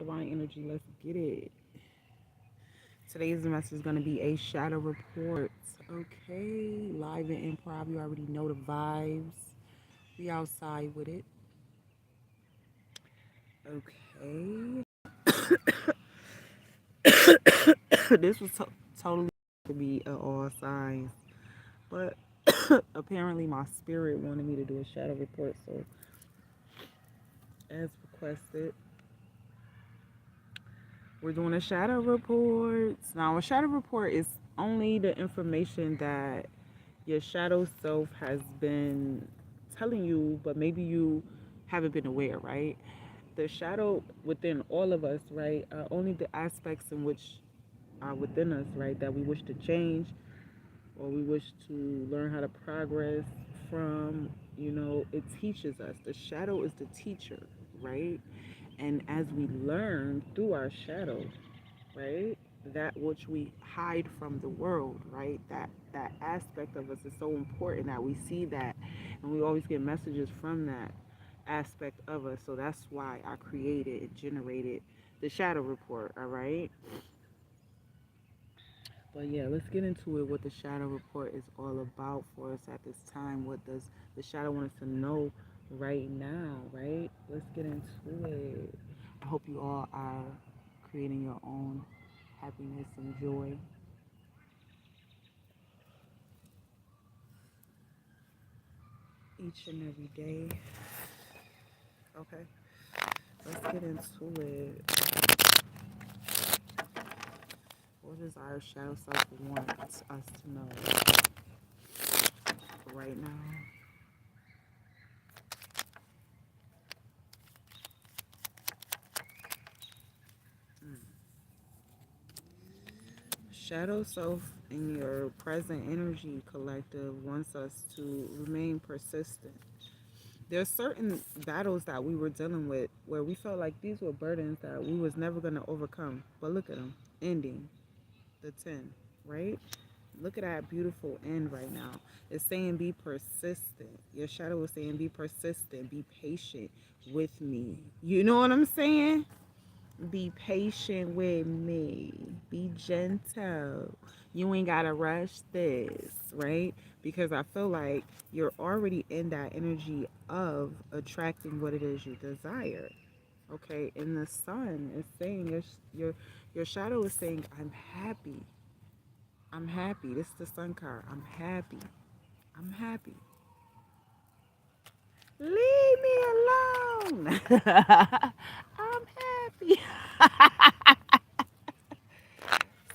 divine energy. Let's get it. Today's message is going to be a shadow report. Okay, live and improv. You already know the vibes. We outside with it. Okay. This was totally to be all signs, but apparently my spirit wanted me to do a shadow report. So, as requested, we're doing a shadow report. Now, a shadow report is only the information that your shadow self has been telling you, but maybe you haven't been aware, right? The shadow within all of us, right, are only the aspects in which are within us, right, that we wish to change or we wish to learn how to progress from. It teaches us. The shadow is the teacher, right? And as we learn through our shadow, right, that which we hide from the world, right, that aspect of us is so important that we see that, and we always get messages from that aspect of us. So that's why I created and generated the shadow report. All right, but yeah, let's get into it. What the shadow report is all about for us at this time. What does the shadow want us to know right now, right? Let's get into it. I hope you all are creating your own happiness and joy each and every day. Okay, let's get into it. What does our shadow self want us to know right now? Shadow self in your present energy collective wants us to remain persistent. There's certain battles that we were dealing with where we felt like these were burdens that we was never going to overcome. But look at them, ending the 10, right? Look at that beautiful end right now. It's saying be persistent. Your shadow is saying be persistent, be patient with me. You know what I'm saying? Be patient with me. Be gentle. You ain't gotta rush this, right? Because I feel like you're already in that energy of attracting what it is you desire. Okay, and the sun is saying your shadow is saying, I'm happy. I'm happy. This is the sun card. I'm happy. I'm happy. Leave me alone. I'm happy.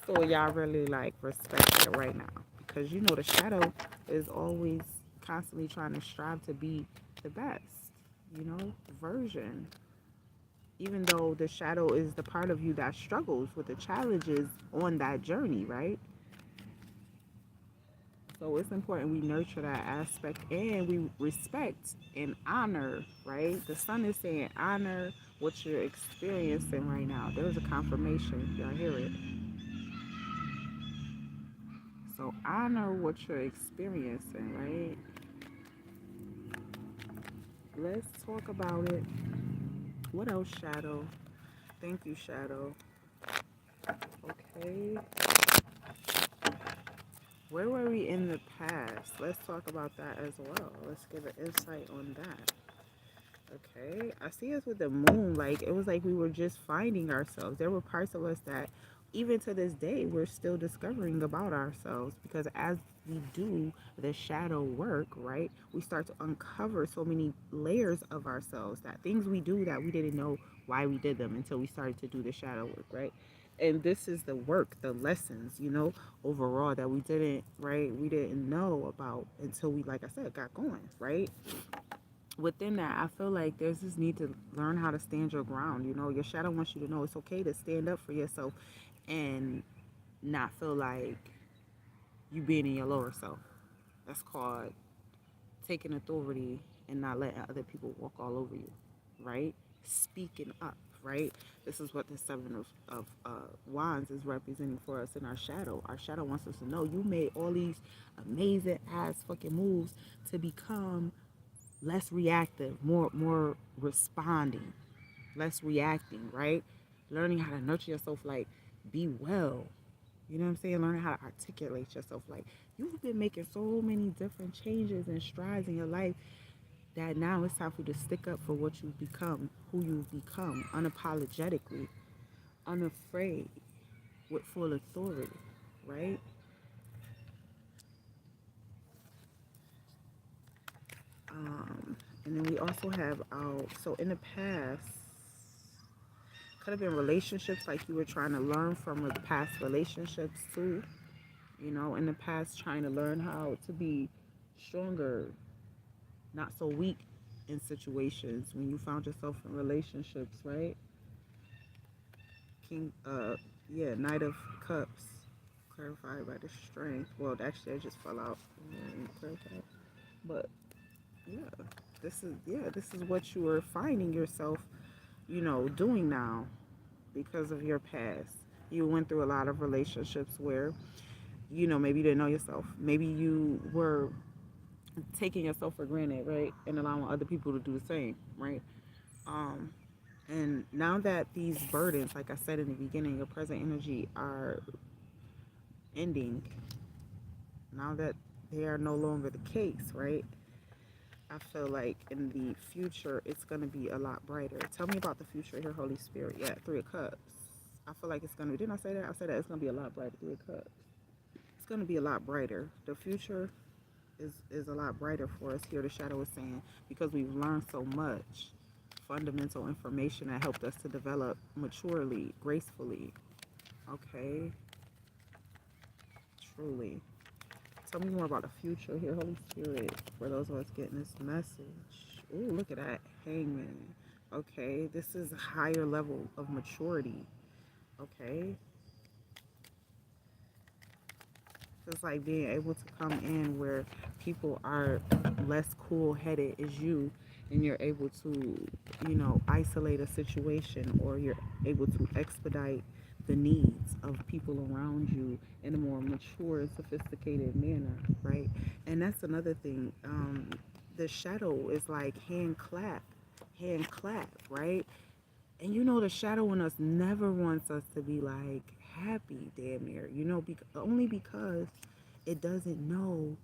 So y'all really like respect it right now, because the shadow is always constantly trying to strive to be the best, version. Even though the shadow is the part of you that struggles with the challenges on that journey, right? So it's important we nurture that aspect and we respect and honor, right? The sun is saying honor what you're experiencing right now. There's a confirmation. Y'all hear it? So honor what you're experiencing, right? Let's talk about it. What else, Shadow? Thank you, Shadow. Okay. Where were we in the past? Let's talk about that as well. Let's give an insight on that. Okay. I see us with the moon. Like, it was like we were just finding ourselves. There were parts of us that, even to this day, we're still discovering about ourselves, because as we do the shadow work, right, we start to uncover so many layers of ourselves, that things we do that we didn't know why we did them until we started to do the shadow work, right? And this is the work, the lessons, overall, that we didn't, right, we didn't know about until we, like I said, got going, right? Within that, I feel like there's this need to learn how to stand your ground. Your shadow wants you to know it's okay to stand up for yourself and not feel like you being in your lower self. That's called taking authority and not letting other people walk all over you, right? Speaking up, right? This is what the Seven of Wands is representing for us in our shadow. Our shadow wants us to know you made all these amazing ass fucking moves to become less reactive, more responding, less reacting, right? learning how to nurture yourself, like be well. You know what I'm saying? Learning how to articulate yourself. Like you've been making so many different changes and strides in your life that now it's time for you to stick up for what you've become, who you've become, unapologetically, unafraid, with full authority, right? And then we also have our, so in the past, could have been relationships, like you were trying to learn from past relationships too. You know, in the past, trying to learn how to be stronger, not so weak in situations when you found yourself in relationships, right? King, yeah, Knight of Cups, clarified by the strength. Well, actually, I just fell out. But yeah, this is what you are finding yourself, you know, doing now because of your past. You went through a lot of relationships where, you know, maybe you didn't know yourself. Maybe you were taking yourself for granted, right? And allowing other people to do the same, right? Um, and now that these burdens, like I said in the beginning, your present energy are ending, now that they are no longer the case, right? I feel like in the future, it's going to be a lot brighter. Tell me about the future here, Holy Spirit. Yeah, Three of Cups. I feel like it's going to be, didn't I say that? I said that it's going to be a lot brighter, Three of Cups. It's going to be a lot brighter. The future is a lot brighter for us here, the shadow is saying, because we've learned so much fundamental information that helped us to develop maturely, gracefully. Okay, truly. Tell me more about the future here, Holy Spirit, for those of us getting this message. Ooh, look at that, Hangman. Okay, this is a higher level of maturity. Okay, it's like being able to come in where people are less cool-headed as you, and you're able to, you know, isolate a situation, or you're able to expedite the needs of people around you in a more mature and sophisticated manner, right? And that's another thing. The shadow is like hand clap, right? And you know, the shadow in us never wants us to be like happy, damn near, you know, only because it doesn't know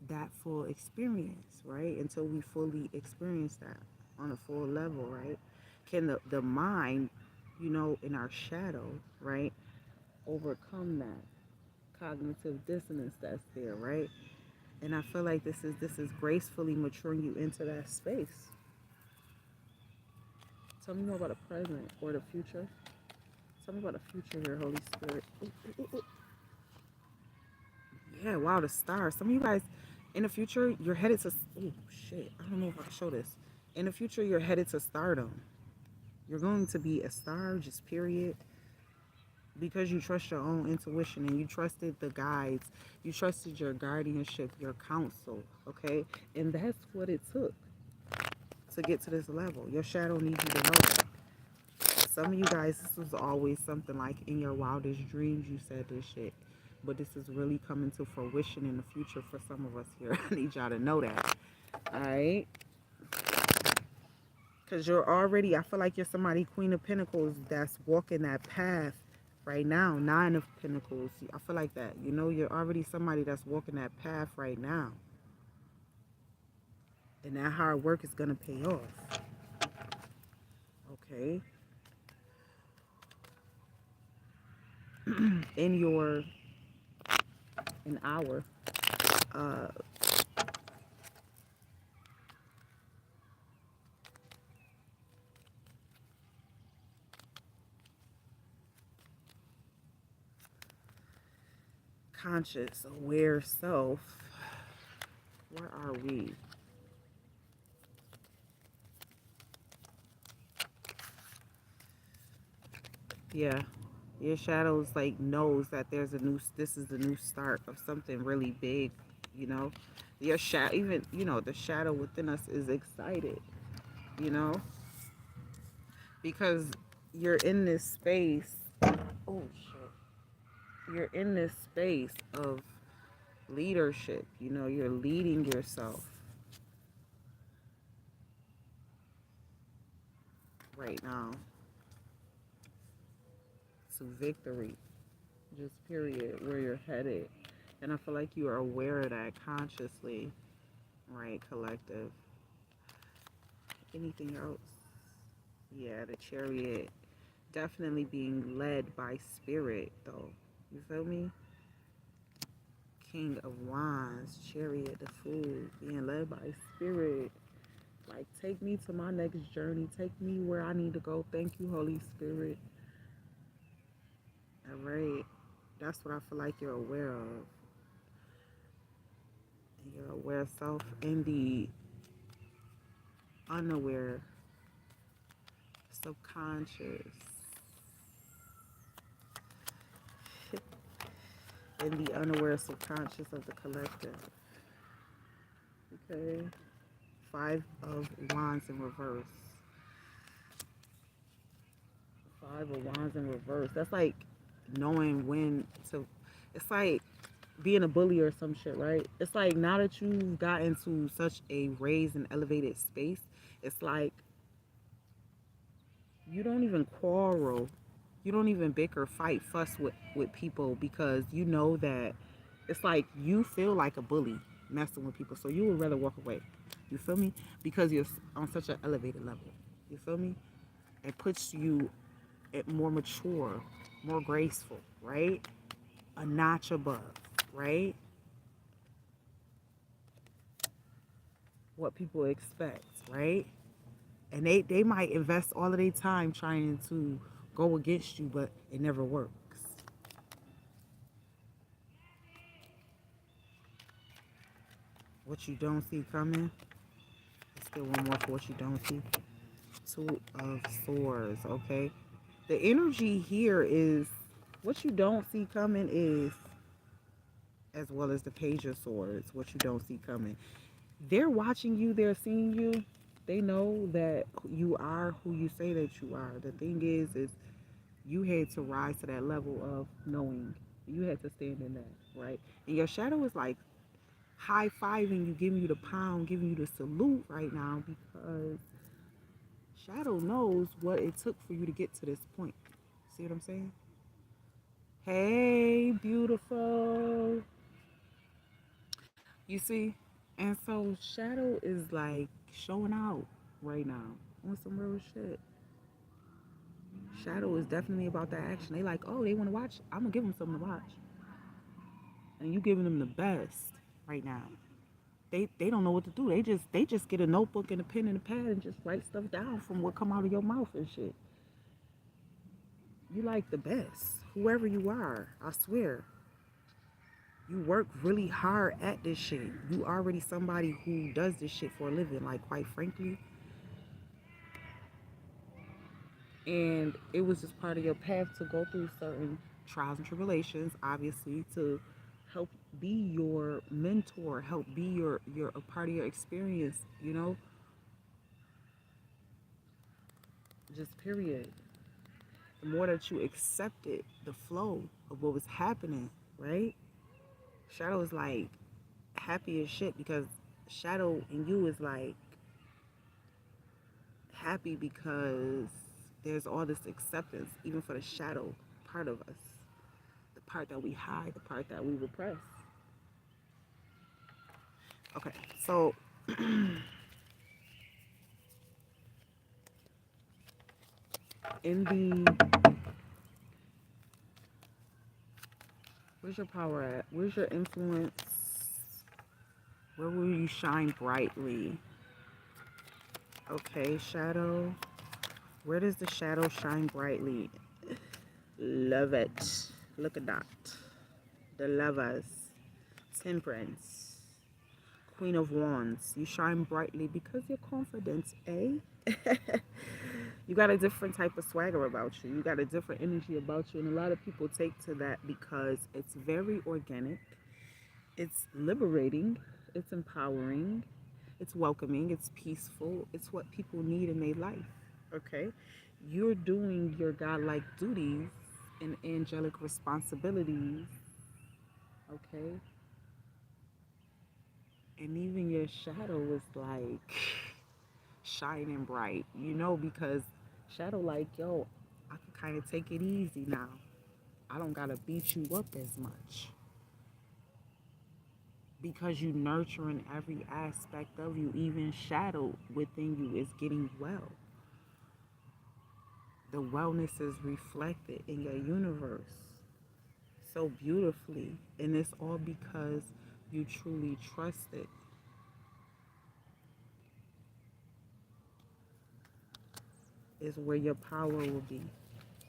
that full experience, right? Until we fully experience that on a full level, right? Can the mind, you know, in our shadow, right, overcome that cognitive dissonance that's there, right? And I feel like this is gracefully maturing you into that space. Tell me more about the present or the future. Tell me about the future here, Holy Spirit. Ooh, ooh, ooh. Yeah, wow, the stars. Some of you guys, in the future, you're headed to. Oh shit! I don't know if I can show this. In the future, you're headed to stardom. You're going to be a star, just period. Because you trust your own intuition and you trusted the guides, you trusted your guardianship, your counsel, okay? And that's what it took to get to this level. Your shadow needs you to know that. Some of you guys, this was always something like in your wildest dreams you said this shit. But this is really coming to fruition in the future for some of us here. I need y'all to know that. Alright? Because you're already, I feel like you're somebody, Queen of Pentacles, that's walking that path right now. Nine of Pentacles. I feel like that. You know, you're already somebody that's walking that path right now. And that hard work is going to pay off. Okay? In your, an hour, conscious, aware self. Where are we? Yeah. Your shadows like knows that there's a new, this is the new start of something really big, you know. Your shadow, even, you know, the shadow within us is excited, you know, because you're in this space. Oh shit. You're in this space of leadership, you know, you're leading yourself right now. to victory. Just period, where you're headed. And I feel like you are aware of that consciously, right, collective? Anything else? Yeah, the Chariot. Definitely being led by spirit, though. You feel me? King of Wands, Chariot, the Fool, being led by spirit. Like, take me to my next journey. Take me where I need to go. Thank you, Holy Spirit. All right. That's what I feel like you're aware of. You're aware of self and the unaware, subconscious, and the unaware subconscious of the collective. Okay. Five of Wands in reverse. Five of Wands in reverse. That's like knowing when to. It's like being a bully or some shit, right? It's like now that you've gotten to such a raised and elevated space, it's like you don't even quarrel. You don't even bicker, fight, fuss with people because you know that it's like you feel like a bully messing with people. So you would rather walk away. You feel me? Because you're on such an elevated level. You feel me? It puts you at more mature, more graceful, right? A notch above, right? What people expect, right? And they might invest all of their time trying to go against you, but it never works. What you don't see coming. Let's get one more for what you don't see. Two of Swords, okay? The energy here is what you don't see coming is, as well as the Page of Swords, what you don't see coming. They're watching you, they're seeing you. They know that you are who you say that you are. The thing is you had to rise to that level of knowing. You had to stand in that, right? And your shadow is like high-fiving you, giving you the pound, giving you the salute right now because shadow knows what it took for you to get to this point. See what I'm saying? Hey, beautiful. You see? And so shadow is like showing out right now on some real shit. Shadow is definitely about that action. They like, oh, they want to watch. I'm gonna give them something to watch, and you giving them the best right now. They don't know what to do. They just get a notebook and a pen and a pad and just write stuff down from what come out of your mouth and shit. You like the best, whoever you are. I swear, you work really hard at this shit. You already somebody who does this shit for a living. Like quite frankly, and it was just part of your path to go through certain trials and tribulations, obviously, to help be your mentor, help be your a part of your experience, you know, just period. The more that you accepted the flow of what was happening, right? Shadow is like happy as shit because Shadow in you is like happy because there's all this acceptance, even for the shadow part of us, the part that we hide, the part that we repress. Okay, so in the, where's your power at? Where's your influence? Where will you shine brightly? Okay, shadow. Where does the shadow shine brightly? Love it. Look at that. The Lovers, Temperance, Queen of Wands. You shine brightly because you're confident, eh? You got a different type of swagger about you. You got a different energy about you. And a lot of people take to that because it's very organic. It's liberating. It's empowering. It's welcoming. It's peaceful. It's what people need in their life. Okay? You're doing your godlike duties and angelic responsibilities. Okay? And even your shadow is like shining bright, you know, because shadow like, yo, I can kind of take it easy now. I don't got to beat you up as much. Because you nurturing every aspect of you, even shadow within you is getting well. The wellness is reflected in your universe so beautifully. And it's all because you truly trust it. Is where your power will be.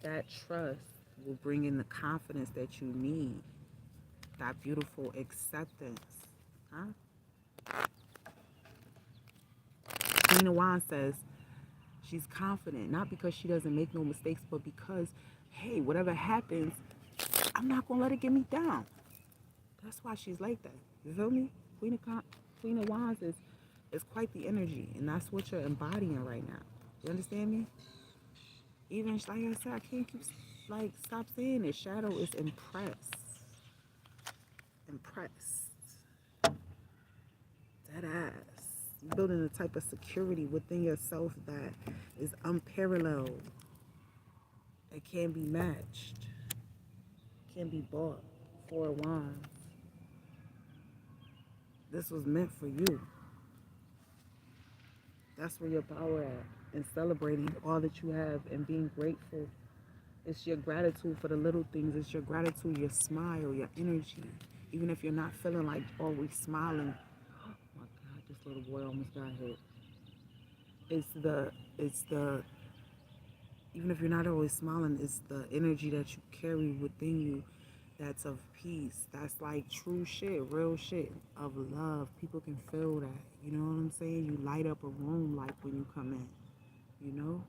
That trust will bring in the confidence that you need. That beautiful acceptance. Huh? Queen of Wands says she's confident, not because she doesn't make no mistakes, but because, hey, whatever happens, I'm not going to let it get me down. That's why she's like that. You feel me? Queen of Wands is quite the energy, and that's what you're embodying right now. You understand me? Even, like I said, I can't keep, stop saying it. Shadow is impressed. Impressed. That ass. You're building a type of security within yourself that is unparalleled. It can't be matched. Can't be bought. Four of Wands. This was meant for you. That's where your power at. And celebrating all that you have and being grateful. It's your gratitude for the little things. It's your gratitude, your smile, your energy. Even if you're not feeling like always smiling. Oh my God, this little boy almost got hit. Even if you're not always smiling, it's the energy that you carry within you that's of peace. That's like true shit, real shit of love. People can feel that. You know what I'm saying? You light up a room like when you come in, you know?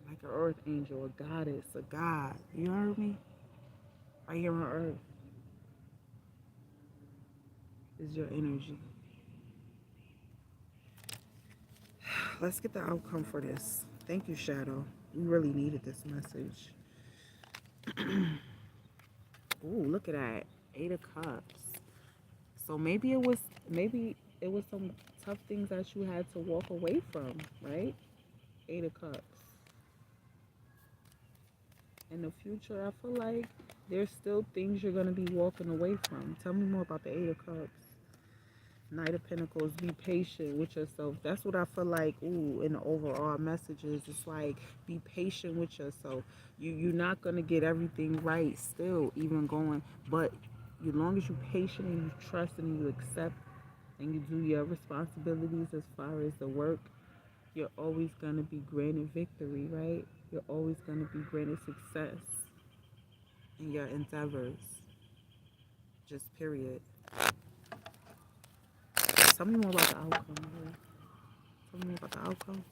Like an earth angel, a goddess, a god. You heard me? Right here on earth is your energy. Let's get the outcome for this. Thank you, Shadow. We really needed this message. Ooh, look at that. 8 of Cups. So maybe it was some tough things that you had to walk away from, right? 8 of Cups. In the future, I feel like there's still things you're going to be walking away from. Tell me more about the 8 of Cups. Knight of Pentacles, be patient with yourself. That's what I feel like, ooh, in the overall messages. It's like, be patient with yourself. You're not going to get everything right still, even going. But as long as you're patient and you trust and you accept and you do your responsibilities as far as the work, you're always going to be granted victory, right? You're always going to be granted success in your endeavors. Just period. Tell me more about the outcome, bro. Tell me more about the outcome.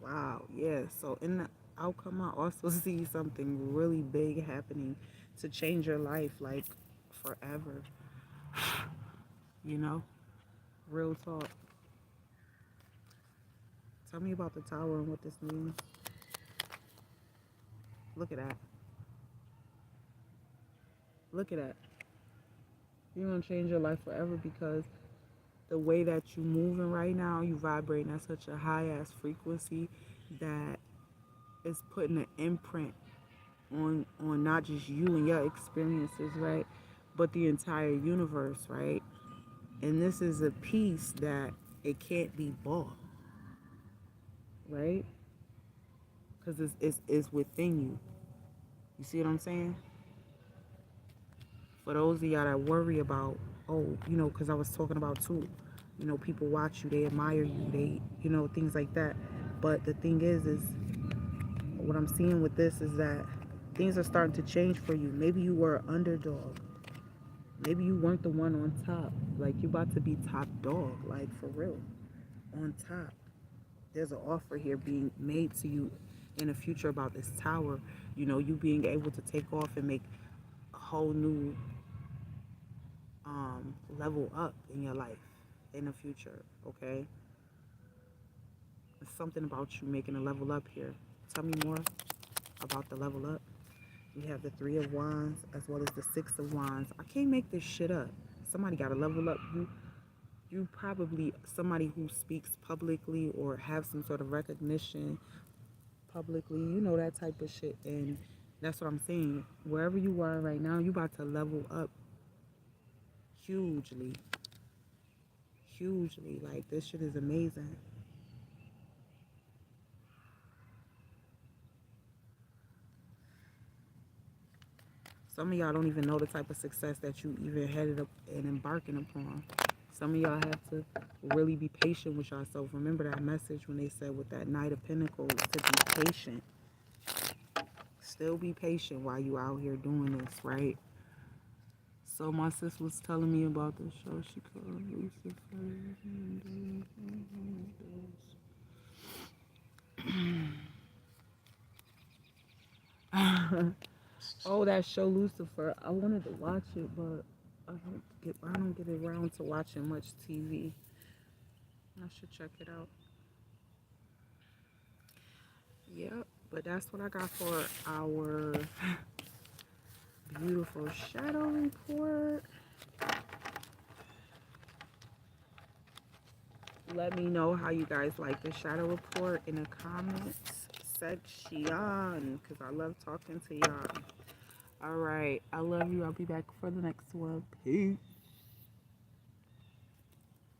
Wow, yeah. So in the outcome, I also see something really big happening to change your life, like forever. You know? Real talk. Tell me about the Tower and what this means. Look at that. Look at that. You're going to change your life forever because the way that you're moving right now, you vibrating at such a high-ass frequency that it's putting an imprint on not just you and your experiences, right? But the entire universe, right? And this is a piece that it can't be bought, right? Because it's within you. You see what I'm saying? For those of y'all that worry about, oh, because I was talking about too, people watch you, they admire you, they, things like that. But the thing is what I'm seeing with this is that things are starting to change for you. Maybe you were an underdog. Maybe you weren't the one on top. Like, you about to be top dog, like, for real. On top. There's an offer here being made to you in the future about this tower. You being able to take off and make a whole new level up in your life in the future, okay? It's something about you making a level up here. Tell me more about the level up. We have the 3 of Wands as well as the 6 of Wands. I can't make this shit up. Somebody got to level up. You probably somebody who speaks publicly or have some sort of recognition publicly, you know, that type of shit. And that's what I'm saying. Wherever you are right now, you about to level up hugely. Hugely. Like, this shit is amazing. Some of y'all don't even know the type of success that you even headed up and embarking upon. Some of y'all have to really be patient with yourself. Remember that message when they said with that Knight of Pentacles to be patient. Still be patient while you out here doing this, right? So my sis was telling me about the show she called Lucifer. Oh, that show Lucifer. I wanted to watch it, but I don't get around to watching much TV. I should check it out. Yep, but that's what I got for our beautiful shadow report. Let me know how you guys like the shadow report in the comments section, because I love talking to y'all. All right, I love you. I'll be back for the next one. Peace.